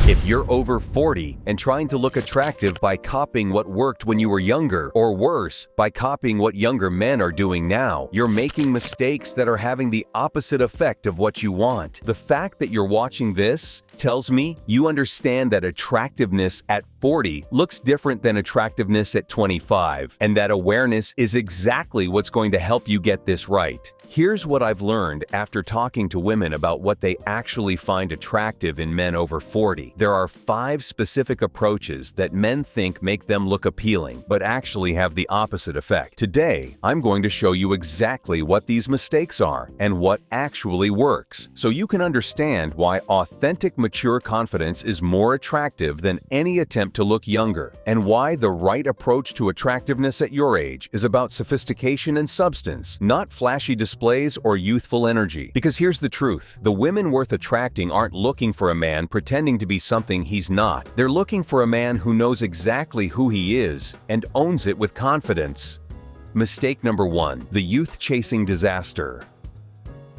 If you're over 40 and trying to look attractive by copying what worked when you were younger, or worse, by copying what younger men are doing now, you're making mistakes that are having the opposite effect of what you want. The fact that you're watching this tells me you understand that attractiveness at 40 looks different than attractiveness at 25, and that awareness is exactly what's going to help you get this right. Here's what I've learned after talking to women about what they actually find attractive in men over 40. There are 5 specific approaches that men think make them look appealing, but actually have the opposite effect. Today, I'm going to show you exactly what these mistakes are and what actually works, so you can understand why authentic, mature confidence is more attractive than any attempt to look younger, and why the right approach to attractiveness at your age is about sophistication and substance, not flashy displays or youthful energy. Because here's the truth, the women worth attracting aren't looking for a man pretending to be something he's not. They're looking for a man who knows exactly who he is and owns it with confidence. Mistake number 1, the youth-chasing disaster.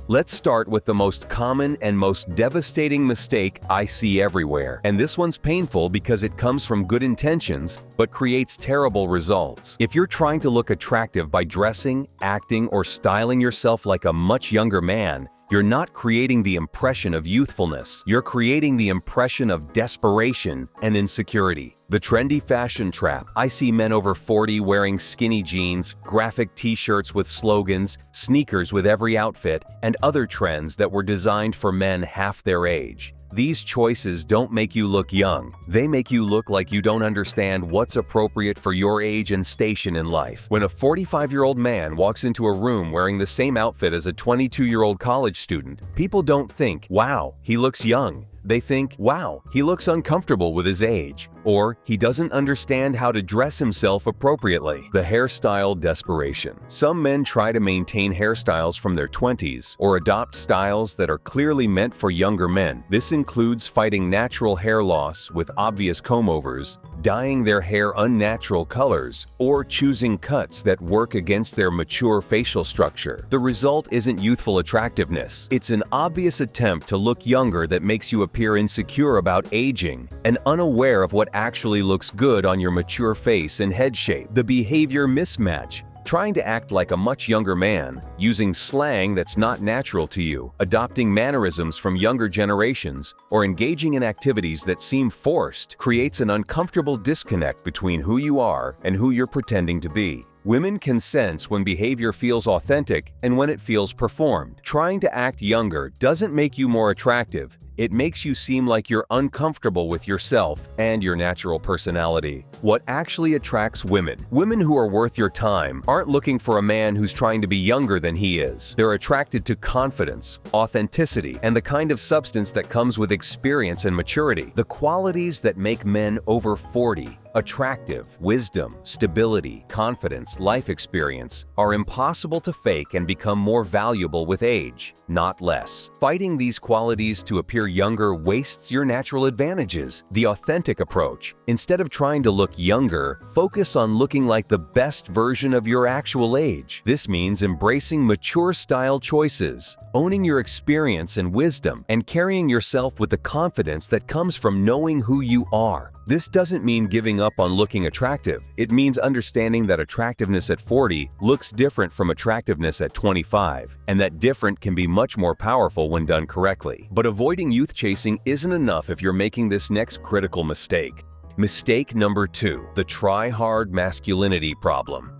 Let's start with the most common and most devastating mistake I see everywhere. And this one's painful because it comes from good intentions, but creates terrible results. If you're trying to look attractive by dressing, acting, or styling yourself like a much younger man, you're not creating the impression of youthfulness. You're creating the impression of desperation and insecurity. The trendy fashion trap. I see men over 40 wearing skinny jeans, graphic t-shirts with slogans, sneakers with every outfit, and other trends that were designed for men half their age. These choices don't make you look young. They make you look like you don't understand what's appropriate for your age and station in life. When a 45-year-old man walks into a room wearing the same outfit as a 22-year-old college student, people don't think, "Wow, he looks young." They think, "Wow, he looks uncomfortable with his age," or "He doesn't understand how to dress himself appropriately." The hairstyle desperation. Some men try to maintain hairstyles from their 20s or adopt styles that are clearly meant for younger men. This includes fighting natural hair loss with obvious comb-overs, dyeing their hair unnatural colors, or choosing cuts that work against their mature facial structure. The result isn't youthful attractiveness. It's an obvious attempt to look younger that makes you appear insecure about aging and unaware of what actually looks good on your mature face and head shape. The behavior mismatch. Trying to act like a much younger man, using slang that's not natural to you, adopting mannerisms from younger generations, or engaging in activities that seem forced creates an uncomfortable disconnect between who you are and who you're pretending to be. Women can sense when behavior feels authentic and when it feels performed. Trying to act younger doesn't make you more attractive. It makes you seem like you're uncomfortable with yourself and your natural personality. What actually attracts women? Women who are worth your time aren't looking for a man who's trying to be younger than he is. They're attracted to confidence, authenticity, and the kind of substance that comes with experience and maturity. The qualities that make men over 40 attractive: wisdom, stability, confidence, life experience, are impossible to fake and become more valuable with age, not less. Fighting these qualities to appear younger wastes your natural advantages. The authentic approach: instead of trying to look younger, focus on looking like the best version of your actual age. This means embracing mature style choices, owning your experience and wisdom, and carrying yourself with the confidence that comes from knowing who you are. This doesn't mean giving up on looking attractive. It means understanding that attractiveness at 40 looks different from attractiveness at 25, and that different can be much more powerful when done correctly. But avoiding youth chasing isn't enough if you're making this next critical mistake. Mistake number 2, the try-hard masculinity problem.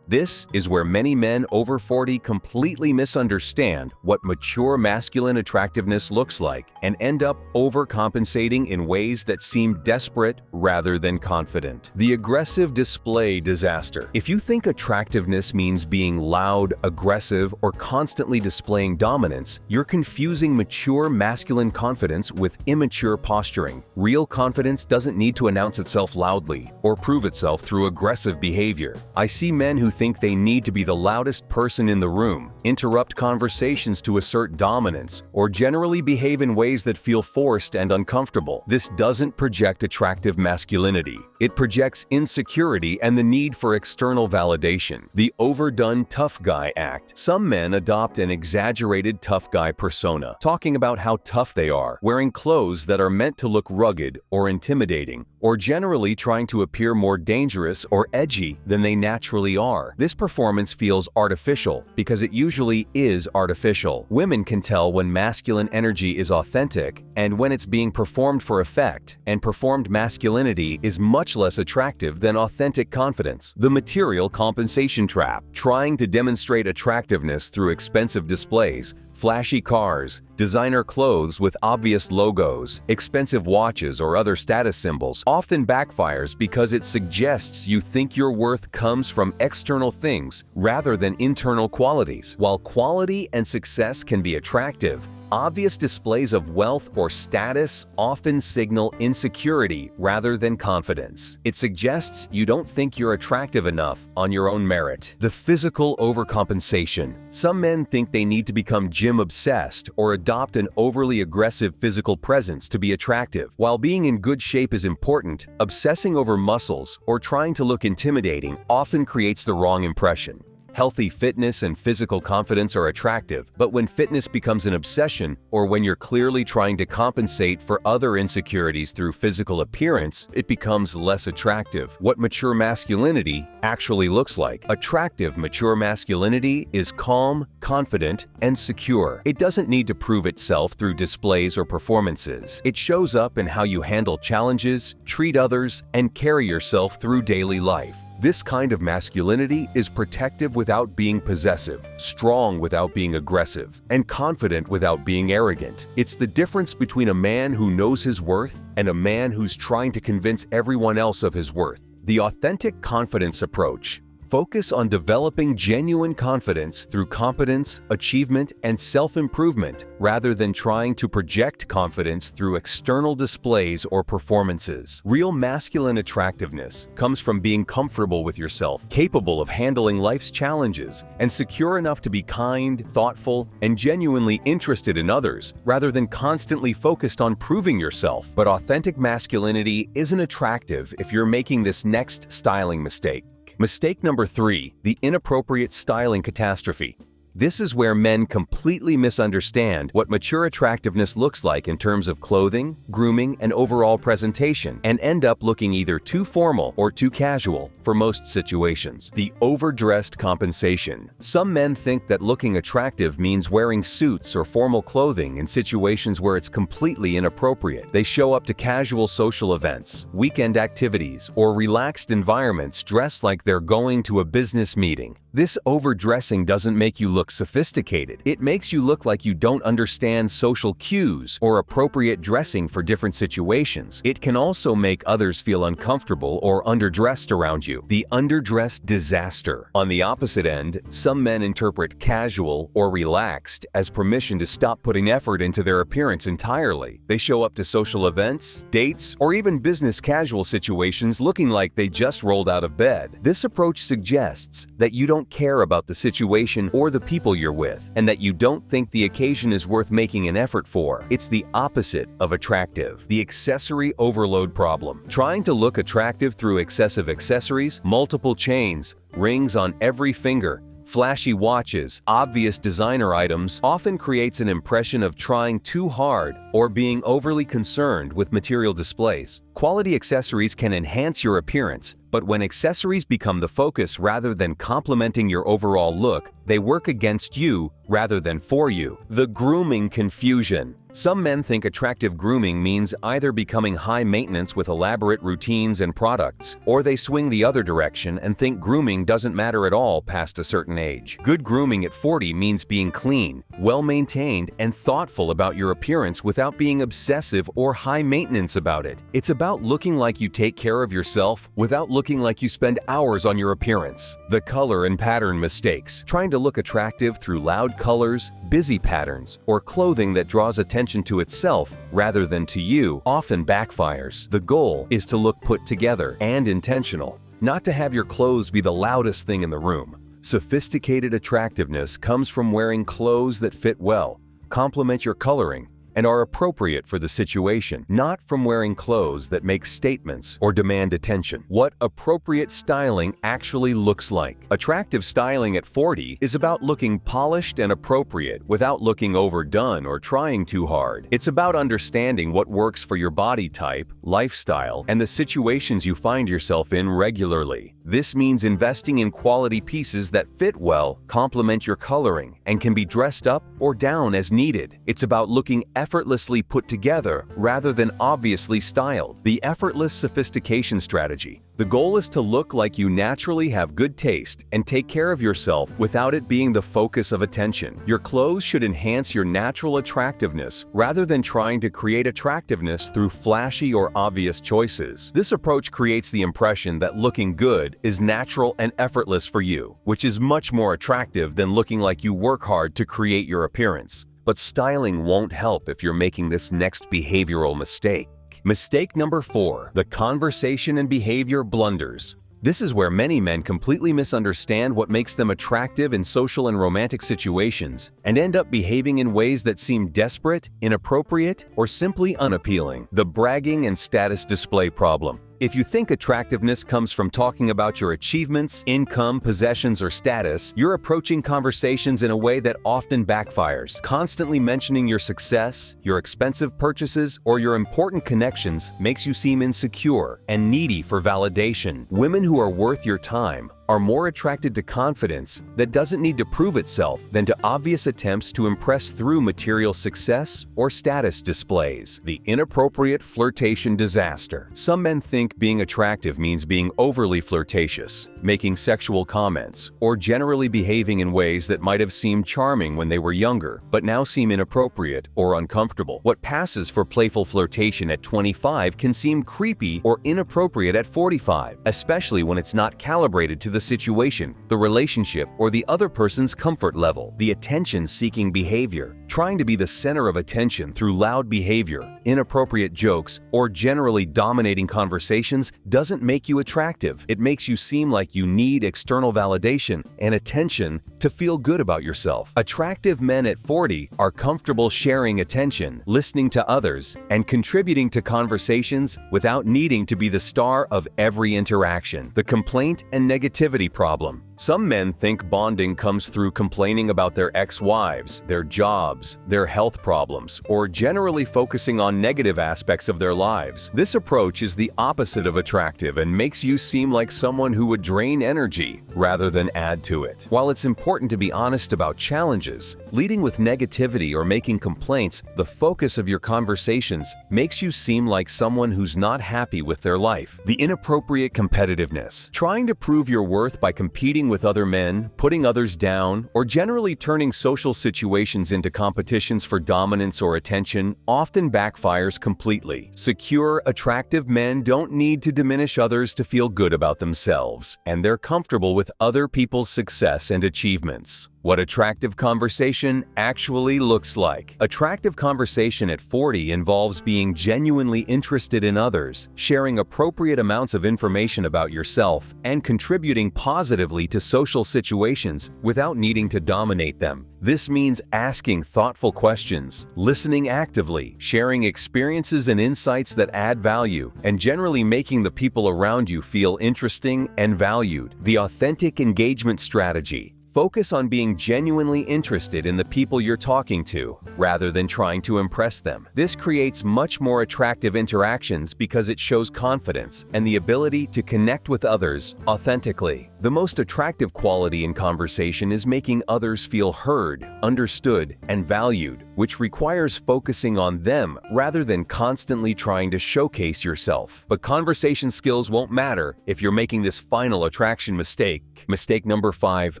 This is where many men over 40 completely misunderstand what mature masculine attractiveness looks like and end up overcompensating in ways that seem desperate rather than confident. The aggressive display disaster. If you think attractiveness means being loud, aggressive, or constantly displaying dominance, you're confusing mature masculine confidence with immature posturing. Real confidence doesn't need to announce itself loudly or prove itself through aggressive behavior. I see men who think they need to be the loudest person in the room, interrupt conversations to assert dominance, or generally behave in ways that feel forced and uncomfortable. This doesn't project attractive masculinity. It projects insecurity and the need for external validation. The overdone tough guy act. Some men adopt an exaggerated tough guy persona, talking about how tough they are, wearing clothes that are meant to look rugged or intimidating, or generally trying to appear more dangerous or edgy than they naturally are. This performance feels artificial because it usually is artificial. Women can tell when masculine energy is authentic and when it's being performed for effect, and performed masculinity is much less attractive than authentic confidence. The material compensation trap. Trying to demonstrate attractiveness through expensive displays, flashy cars, designer clothes with obvious logos, expensive watches, or other status symbols often backfires because it suggests you think your worth comes from external things rather than internal qualities. While quality and success can be attractive, obvious displays of wealth or status often signal insecurity rather than confidence. It suggests you don't think you're attractive enough on your own merit. The physical overcompensation. Some men think they need to become gym-obsessed or adopt an overly aggressive physical presence to be attractive. While being in good shape is important, obsessing over muscles or trying to look intimidating often creates the wrong impression. Healthy fitness and physical confidence are attractive, but when fitness becomes an obsession, or when you're clearly trying to compensate for other insecurities through physical appearance, it becomes less attractive. What mature masculinity actually looks like. Attractive, mature masculinity is calm, confident, and secure. It doesn't need to prove itself through displays or performances. It shows up in how you handle challenges, treat others, and carry yourself through daily life. This kind of masculinity is protective without being possessive, strong without being aggressive, and confident without being arrogant. It's the difference between a man who knows his worth and a man who's trying to convince everyone else of his worth. The authentic confidence approach. Focus on developing genuine confidence through competence, achievement, and self-improvement, rather than trying to project confidence through external displays or performances. Real masculine attractiveness comes from being comfortable with yourself, capable of handling life's challenges, and secure enough to be kind, thoughtful, and genuinely interested in others, rather than constantly focused on proving yourself. But authentic masculinity isn't attractive if you're making this next styling mistake. Mistake number 3, the inappropriate styling catastrophe. This is where men completely misunderstand what mature attractiveness looks like in terms of clothing, grooming, and overall presentation, and end up looking either too formal or too casual for most situations. The overdressed compensation. Some men think that looking attractive means wearing suits or formal clothing in situations where it's completely inappropriate. They show up to casual social events, weekend activities, or relaxed environments dressed like they're going to a business meeting. This overdressing doesn't make you look sophisticated. It makes you look like you don't understand social cues or appropriate dressing for different situations. It can also make others feel uncomfortable or underdressed around you. The underdressed disaster. On the opposite end, some men interpret casual or relaxed as permission to stop putting effort into their appearance entirely. They show up to social events, dates, or even business casual situations looking like they just rolled out of bed. This approach suggests that you don't care about the situation or the people you're with, and that you don't think the occasion is worth making an effort for. It's the opposite of attractive. The accessory overload problem. Trying to look attractive through excessive accessories, multiple chains, rings on every finger, flashy watches, obvious designer items often creates an impression of trying too hard or being overly concerned with material displays. Quality accessories can enhance your appearance, but when accessories become the focus rather than complementing your overall look, they work against you rather than for you. The grooming confusion. Some men think attractive grooming means either becoming high maintenance with elaborate routines and products, or they swing the other direction and think grooming doesn't matter at all past a certain age. Good grooming at 40 means being clean, well-maintained, and thoughtful about your appearance without being obsessive or high maintenance about it. It's about looking like you take care of yourself without looking like you spend hours on your appearance. The color and pattern mistakes. Trying to look attractive through loud colors, busy patterns, or clothing that draws attention to itself rather than to you often backfires. The goal is to look put together and intentional. not to have your clothes be the loudest thing in the room. Sophisticated attractiveness comes from wearing clothes that fit well, complement your coloring, and are appropriate for the situation, not from wearing clothes that make statements or demand attention. What appropriate styling actually looks like. Attractive styling at 40 is about looking polished and appropriate without looking overdone or trying too hard. It's about understanding what works for your body type, lifestyle, and the situations you find yourself in regularly. This means investing in quality pieces that fit well, complement your coloring, and can be dressed up or down as needed. It's about looking effortlessly put together rather than obviously styled. The effortless sophistication strategy. The goal is to look like you naturally have good taste and take care of yourself without it being the focus of attention. Your clothes should enhance your natural attractiveness rather than trying to create attractiveness through flashy or obvious choices. This approach creates the impression that looking good is natural and effortless for you, which is much more attractive than looking like you work hard to create your appearance. But styling won't help if you're making this next behavioral mistake. Mistake number 4, the conversation and behavior blunders. This is where many men completely misunderstand what makes them attractive in social and romantic situations and end up behaving in ways that seem desperate, inappropriate, or simply unappealing. The bragging and status display problem. If you think attractiveness comes from talking about your achievements, income, possessions, or status, you're approaching conversations in a way that often backfires. Constantly mentioning your success, your expensive purchases, or your important connections makes you seem insecure and needy for validation. Women who are worth your time are more attracted to confidence that doesn't need to prove itself than to obvious attempts to impress through material success or status displays. The inappropriate flirtation disaster. Some men think being attractive means being overly flirtatious, making sexual comments, or generally behaving in ways that might have seemed charming when they were younger, but now seem inappropriate or uncomfortable. What passes for playful flirtation at 25 can seem creepy or inappropriate at 45, especially when it's not calibrated to the situation, the relationship, or the other person's comfort level. The attention-seeking behavior. Trying to be the center of attention through loud behavior, inappropriate jokes, or generally dominating conversations doesn't make you attractive. It makes you seem like you need external validation and attention to feel good about yourself. Attractive men at 40 are comfortable sharing attention, listening to others, and contributing to conversations without needing to be the star of every interaction. The complaint and negativity problem. Some men think bonding comes through complaining about their ex-wives, their jobs, their health problems, or generally focusing on negative aspects of their lives. This approach is the opposite of attractive and makes you seem like someone who would drain energy rather than add to it. While it's important to be honest about challenges, leading with negativity or making complaints, the focus of your conversations, makes you seem like someone who's not happy with their life. The inappropriate competitiveness. Trying to prove your worth by competing with other men, putting others down, or generally turning social situations into competitions for dominance or attention often backfires completely. Secure, attractive men don't need to diminish others to feel good about themselves, and they're comfortable with other people's success and achievements. What attractive conversation actually looks like. Attractive conversation at 40 involves being genuinely interested in others, sharing appropriate amounts of information about yourself, and contributing positively to social situations without needing to dominate them. This means asking thoughtful questions, listening actively, sharing experiences and insights that add value, and generally making the people around you feel interesting and valued. The authentic engagement strategy. Focus on being genuinely interested in the people you're talking to, rather than trying to impress them. This creates much more attractive interactions because it shows confidence and the ability to connect with others authentically. The most attractive quality in conversation is making others feel heard, understood, and valued, which requires focusing on them rather than constantly trying to showcase yourself. But conversation skills won't matter if you're making this final attraction mistake. Mistake number 5,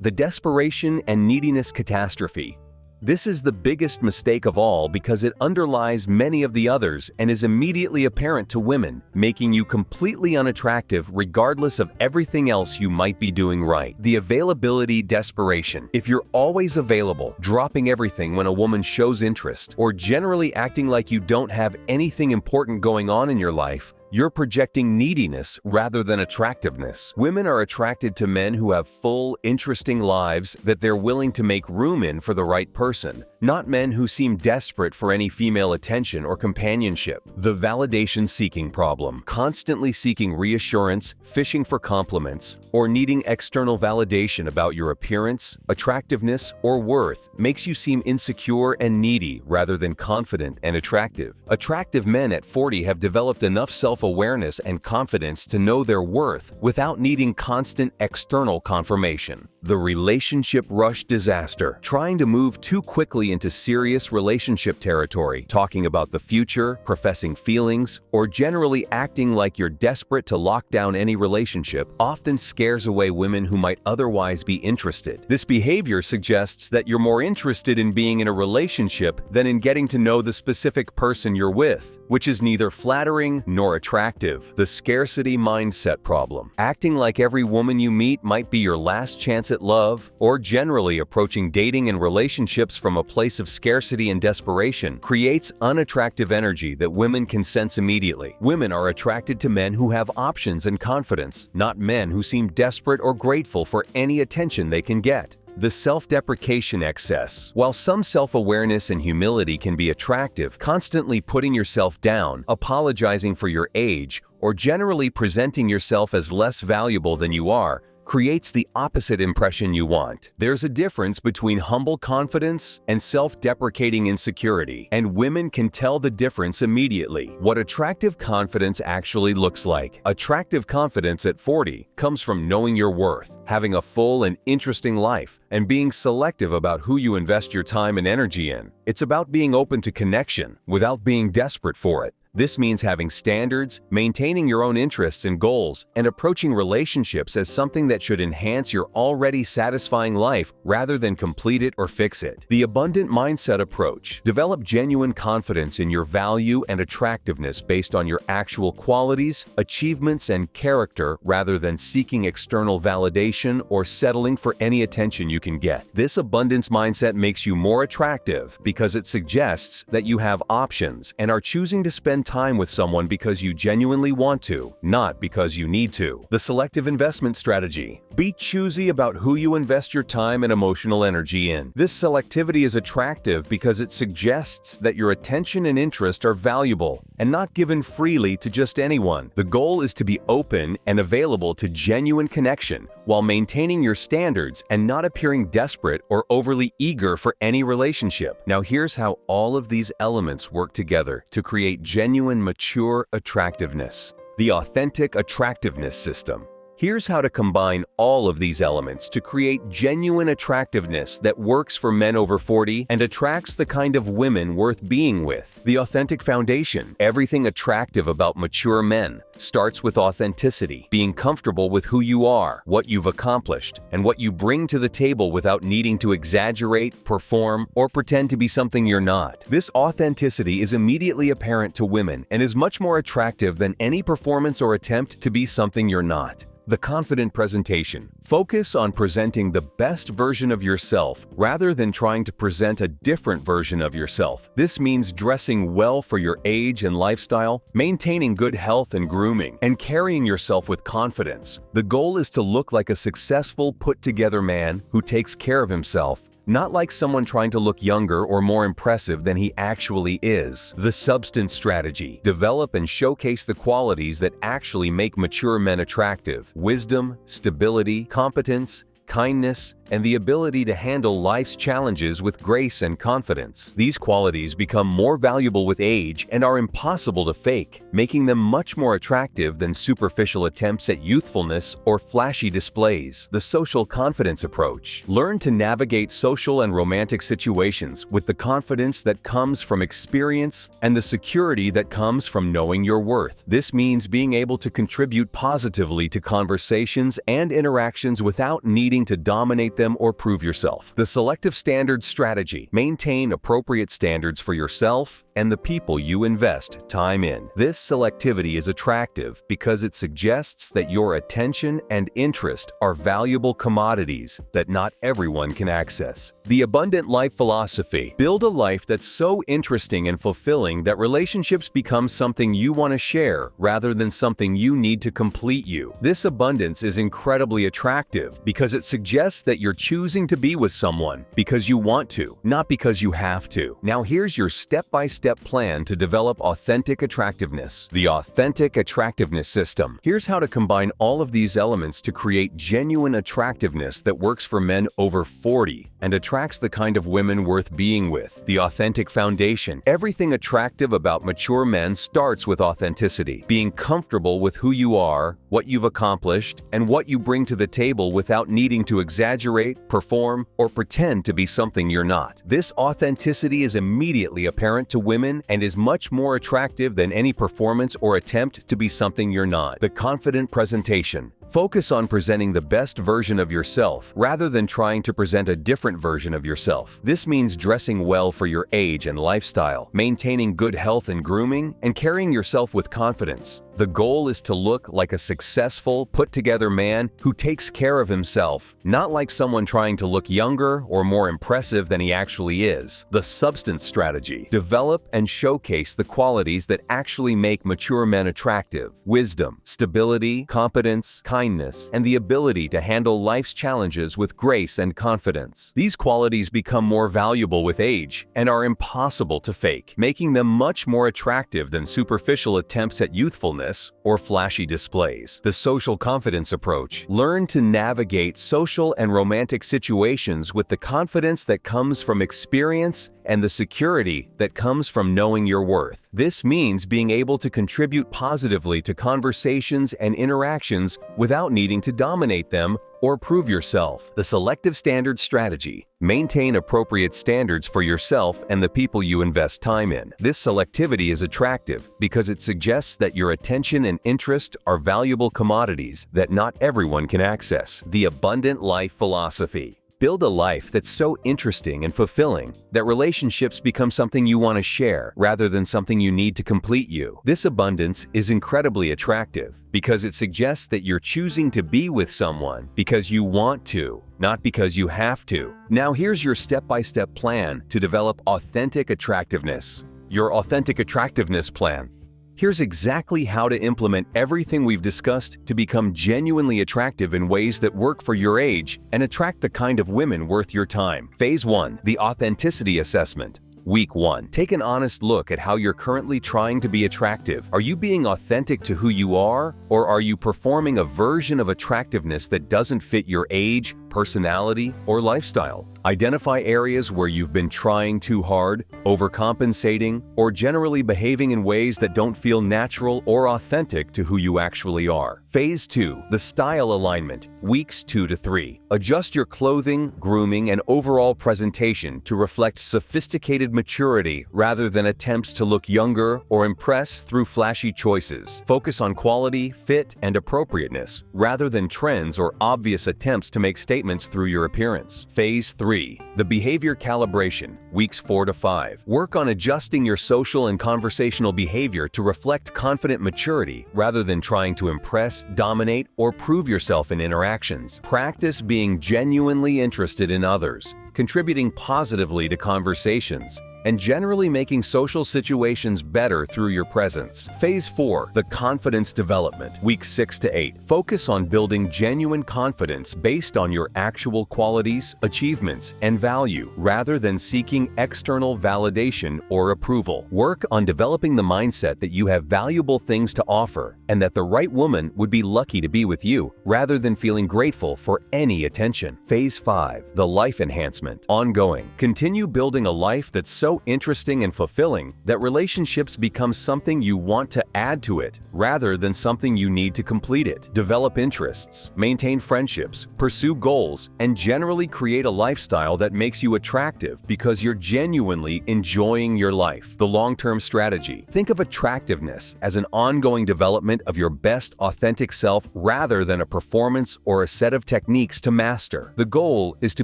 the desperation and neediness catastrophe. This is the biggest mistake of all because it underlies many of the others and is immediately apparent to women, making you completely unattractive regardless of everything else you might be doing right. The availability desperation. If you're always available, dropping everything when a woman shows interest, or generally acting like you don't have anything important going on in your life, You're projecting neediness rather than attractiveness. Women are attracted to men who have full, interesting lives that they're willing to make room in for the right person, not men who seem desperate for any female attention or companionship. The validation-seeking problem. Constantly seeking reassurance, fishing for compliments, or needing external validation about your appearance, attractiveness, or worth makes you seem insecure and needy rather than confident and attractive. Attractive men at 40 have developed enough self-awareness and confidence to know their worth without needing constant external confirmation. The relationship rush disaster. Trying to move too quickly into serious relationship territory, talking about the future, professing feelings, or generally acting like you're desperate to lock down any relationship often scares away women who might otherwise be interested. This behavior suggests that you're more interested in being in a relationship than in getting to know the specific person you're with, which is neither flattering nor attractive. The scarcity mindset problem. Acting like every woman you meet might be your last chance at love, or generally approaching dating and relationships from a place of scarcity and desperation, creates unattractive energy that women can sense immediately. Women are attracted to men who have options and confidence, not men who seem desperate or grateful for any attention they can get. The self-deprecation excess. While some self-awareness and humility can be attractive, constantly putting yourself down, apologizing for your age, or generally presenting yourself as less valuable than you are, creates the opposite impression you want. There's a difference between humble confidence and self-deprecating insecurity, and women can tell the difference immediately. What attractive confidence actually looks like. Attractive confidence at 40 comes from knowing your worth, having a full and interesting life, and being selective about who you invest your time and energy in. It's about being open to connection without being desperate for it. This means having standards, maintaining your own interests and goals, and approaching relationships as something that should enhance your already satisfying life rather than complete it or fix it. The abundant mindset approach. Develop genuine confidence in your value and attractiveness based on your actual qualities, achievements, and character rather than seeking external validation or settling for any attention you can get. This abundance mindset makes you more attractive because it suggests that you have options and are choosing to spend time with someone because you genuinely want to, not because you need to. The selective investment strategy. Be choosy about who you invest your time and emotional energy in. This selectivity is attractive because it suggests that your attention and interest are valuable and not given freely to just anyone. The goal is to be open and available to genuine connection while maintaining your standards and not appearing desperate or overly eager for any relationship. Now here's how all of these elements work together to create genuine, mature attractiveness. The authentic attractiveness system. Here's how to combine all of these elements to create genuine attractiveness that works for men over 40 and attracts the kind of women worth being with. The authentic foundation. Everything attractive about mature men starts with authenticity, being comfortable with who you are, what you've accomplished, and what you bring to the table without needing to exaggerate, perform, or pretend to be something you're not. This authenticity is immediately apparent to women and is much more attractive than any performance or attempt to be something you're not. The confident presentation. Focus on presenting the best version of yourself rather than trying to present a different version of yourself. This means dressing well for your age and lifestyle, maintaining good health and grooming, and carrying yourself with confidence. The goal is to look like a successful, put-together man who takes care of himself, not like someone trying to look younger or more impressive than he actually is. The substance strategy. Develop and showcase the qualities that actually make mature men attractive. Wisdom, stability, competence, kindness, and the ability to handle life's challenges with grace and confidence. These qualities become more valuable with age and are impossible to fake, making them much more attractive than superficial attempts at youthfulness or flashy displays. The social confidence approach. Learn to navigate social and romantic situations with the confidence that comes from experience and the security that comes from knowing your worth. This means being able to contribute positively to conversations and interactions without needing to dominate them them or prove yourself. The selective standards strategy. Maintain appropriate standards for yourself and the people you invest time in. This selectivity is attractive because it suggests that your attention and interest are valuable commodities that not everyone can access. The abundant life philosophy. Build a life that's so interesting and fulfilling that relationships become something you want to share rather than something you need to complete you. This abundance is incredibly attractive because it suggests that you're choosing to be with someone because you want to, not because you have to. Now here's your step-by-step plan to develop authentic attractiveness. The authentic attractiveness system. Here's how to combine all of these elements to create genuine attractiveness that works for men over 40 and attracts the kind of women worth being with. The authentic foundation. Everything attractive about mature men starts with authenticity. Being comfortable with who you are, what you've accomplished, and what you bring to the table without needing to exaggerate, perform, or pretend to be something you're not. This authenticity is immediately apparent to women and is much more attractive than any performance or attempt to be something you're not. The confident presentation. Focus on presenting the best version of yourself rather than trying to present a different version of yourself. This means dressing well for your age and lifestyle, maintaining good health and grooming, and carrying yourself with confidence. The goal is to look like a successful, put-together man who takes care of himself, not like someone trying to look younger or more impressive than he actually is. The substance strategy. Develop and showcase the qualities that actually make mature men attractive. Wisdom, stability, competence, kindness, and the ability to handle life's challenges with grace and confidence. These qualities become more valuable with age and are impossible to fake, making them much more attractive than superficial attempts at youthfulness or flashy displays. The social confidence approach. Learn to navigate social and romantic situations with the confidence that comes from experience and the security that comes from knowing your worth. This means being able to contribute positively to conversations and interactions without needing to dominate them or prove yourself. The selective standards strategy. Maintain appropriate standards for yourself and the people you invest time in. This selectivity is attractive because it suggests that your attention and interest are valuable commodities that not everyone can access. The abundant life philosophy. Build a life that's so interesting and fulfilling that relationships become something you want to share rather than something you need to complete you. This abundance is incredibly attractive because it suggests that you're choosing to be with someone because you want to, not because you have to. Now here's your step-by-step plan to develop authentic attractiveness. Your authentic attractiveness plan. Here's exactly how to implement everything we've discussed to become genuinely attractive in ways that work for your age and attract the kind of women worth your time. Phase 1. The Authenticity Assessment. Week 1. Take an honest look at how you're currently trying to be attractive. Are you being authentic to who you are, or are you performing a version of attractiveness that doesn't fit your age, personality, or lifestyle? Identify areas where you've been trying too hard, overcompensating, or generally behaving in ways that don't feel natural or authentic to who you actually are. Phase 2. The Style Alignment. Weeks 2 to 3. Adjust your clothing, grooming, and overall presentation to reflect sophisticated maturity rather than attempts to look younger or impress through flashy choices. Focus on quality, fit, and appropriateness rather than trends or obvious attempts to make statements through your appearance. Phase 3. The Behavior Calibration. Weeks 4 to 5. Work on adjusting your social and conversational behavior to reflect confident maturity rather than trying to impress, dominate, or prove yourself in interactions. Practice being genuinely interested in others, contributing positively to conversations, and generally making social situations better through your presence. Phase 4. The Confidence Development. Weeks 6 to 8. Focus on building genuine confidence based on your actual qualities, achievements, and value, rather than seeking external validation or approval. Work on developing the mindset that you have valuable things to offer and that the right woman would be lucky to be with you, rather than feeling grateful for any attention. Phase 5. The Life Enhancement. Ongoing. Continue building a life that's so so interesting and fulfilling that relationships become something you want to add to it rather than something you need to complete it. Develop interests, maintain friendships, pursue goals, and generally create a lifestyle that makes you attractive because you're genuinely enjoying your life. The long-term strategy. Think of attractiveness as an ongoing development of your best authentic self rather than a performance or a set of techniques to master. The goal is to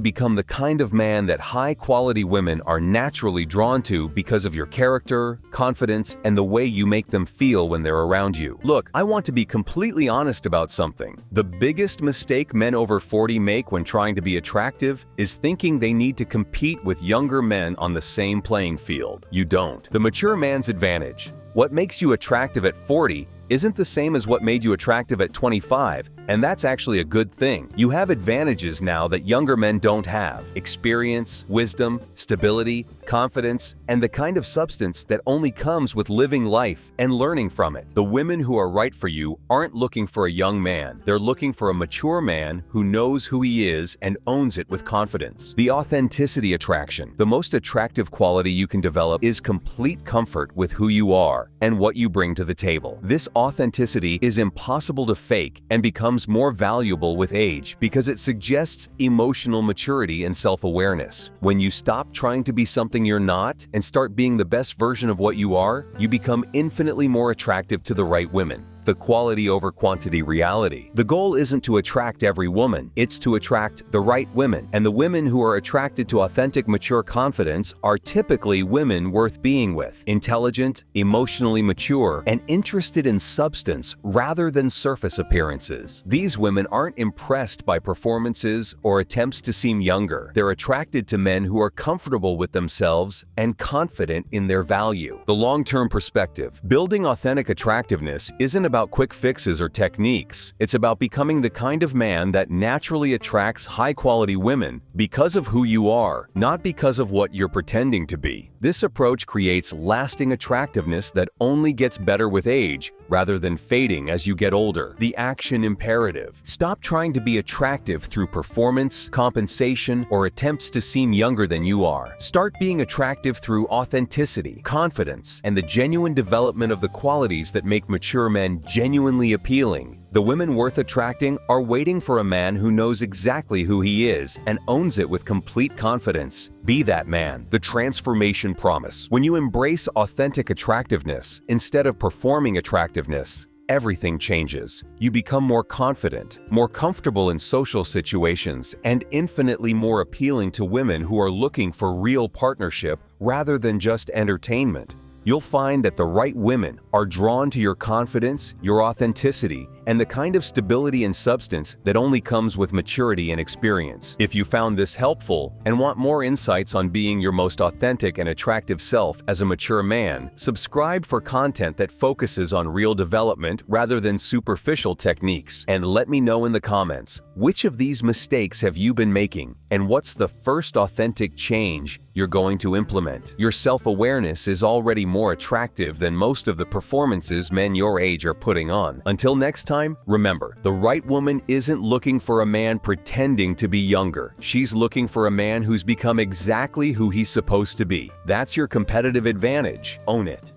become the kind of man that high-quality women are naturally drawn to because of your character, confidence, and the way you make them feel when they're around you. Look, I want to be completely honest about something. The biggest mistake men over 40 make when trying to be attractive is thinking they need to compete with younger men on the same playing field. You don't. The mature man's advantage. What makes you attractive at 40 isn't the same as what made you attractive at 25, and that's actually a good thing. You have advantages now that younger men don't have: experience, wisdom, stability, confidence, and the kind of substance that only comes with living life and learning from it. The women who are right for you aren't looking for a young man. They're looking for a mature man who knows who he is and owns it with confidence. The authenticity attraction. The most attractive quality you can develop is complete comfort with who you are and what you bring to the table. This authenticity is impossible to fake and becomes more valuable with age because it suggests emotional maturity and self-awareness. When you stop trying to be something you're not and start being the best version of what you are, you become infinitely more attractive to the right women. The quality over quantity reality. The goal isn't to attract every woman, it's to attract the right women. And the women who are attracted to authentic, mature confidence are typically women worth being with. Intelligent, emotionally mature, and interested in substance rather than surface appearances. These women aren't impressed by performances or attempts to seem younger. They're attracted to men who are comfortable with themselves and confident in their value. The long-term perspective. Building authentic attractiveness isn't about quick fixes or techniques. It's about becoming the kind of man that naturally attracts high-quality women because of who you are, not because of what you're pretending to be. This approach creates lasting attractiveness that only gets better with age rather than fading as you get older. The action imperative. Stop trying to be attractive through performance, compensation, or attempts to seem younger than you are. Start being attractive through authenticity, confidence, and the genuine development of the qualities that make mature men genuinely appealing. The women worth attracting are waiting for a man who knows exactly who he is and owns it with complete confidence. Be that man. The transformation promise. When you embrace authentic attractiveness instead of performing attractiveness, everything changes. You become more confident, more comfortable in social situations, and infinitely more appealing to women who are looking for real partnership rather than just entertainment. You'll find that the right women are drawn to your confidence, your authenticity, and the kind of stability and substance that only comes with maturity and experience. If you found this helpful and want more insights on being your most authentic and attractive self as a mature man, subscribe for content that focuses on real development rather than superficial techniques. And let me know in the comments, which of these mistakes have you been making, and what's the first authentic change you're going to implement? Your self-awareness is already more attractive than most of the performances men your age are putting on. Until next time, remember, the right woman isn't looking for a man pretending to be younger. She's looking for a man who's become exactly who he's supposed to be. That's your competitive advantage. Own it.